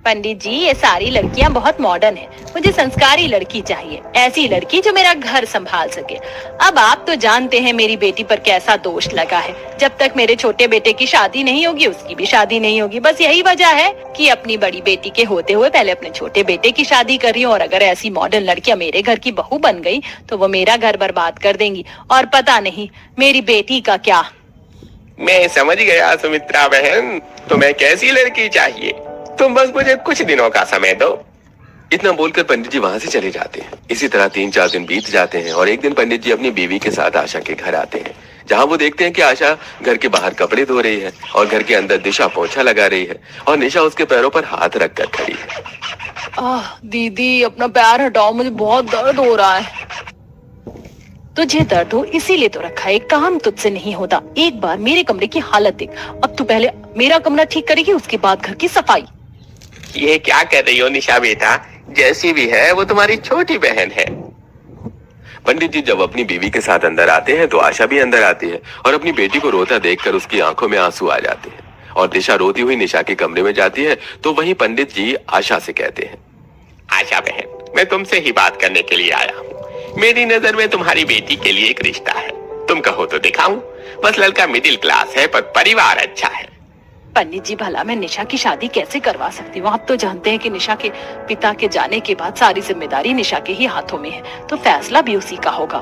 पंडित जी, ये सारी लड़कियां बहुत मॉडर्न हैं। मुझे संस्कारी लड़की चाहिए, ऐसी लड़की जो मेरा घर संभाल सके। अब आप तो जानते हैं मेरी बेटी पर कैसा दोष लगा है। जब तक मेरे छोटे बेटे की शादी नहीं होगी, उसकी भी शादी नहीं होगी। बस यही वजह है कि अपनी बड़ी बेटी के होते हुए पहले अपने छोटे बेटे की शादी कर रही हूँ। और अगर ऐसी मॉडर्न लड़कियां मेरे घर की बहू बन गई तो वो मेरा घर बर्बाद कर देंगी। और पता नहीं मेरी बेटी का क्या। मैं समझ गया सुमित्रा बहन, तुम्हें कैसी लड़की चाहिए। तुम बस मुझे कुछ दिनों का समय दो। इतना बोलकर पंडित जी वहां से चले जाते हैं। इसी तरह 3-4 दिन बीत जाते हैं और एक दिन पंडित जी अपनी बीवी के साथ आशा के घर आते हैं, जहां वो देखते हैं कि आशा घर के बाहर कपड़े धो रही है और घर के अंदर दिशा पोंछा लगा रही है और निशा उसके पैरों पर हाथ रखकर खड़ी है। दीदी, अपना पैर हटाओ, मुझे बहुत दर्द हो रहा है। तुझे दर्द हो इसीलिए तो रखा है, काम तुझसे नहीं होता। एक बार मेरे कमरे की हालत देख। अब तू पहले मेरा कमरा ठीक करेगी, उसके बाद घर की सफाई। ये क्या कर रही हो निशा बेटा? जैसी भी है वो तुम्हारी छोटी बहन है। पंडित जी जब अपनी बीवी के साथ अंदर आते हैं तो आशा भी अंदर आती है और अपनी बेटी को रोता देखकर उसकी आंखों में आंसू आ जाते हैं और दिशा रोती हुई निशा के कमरे में जाती है तो वहीं पंडित जी आशा से कहते हैं, आशा बहन, मैं तुमसे ही बात करने के लिए आया हूँ। मेरी नजर में तुम्हारी बेटी के लिए एक रिश्ता है। तुम कहो तो दिखाऊं। बस लड़का मिडिल क्लास है पर परिवार अच्छा है। पंडित जी, भला मैं निशा की शादी कैसे करवा सकती हूँ? आप तो जानते हैं कि निशा के पिता के जाने के बाद सारी जिम्मेदारी निशा के ही हाथों में है, तो फैसला भी उसी का होगा।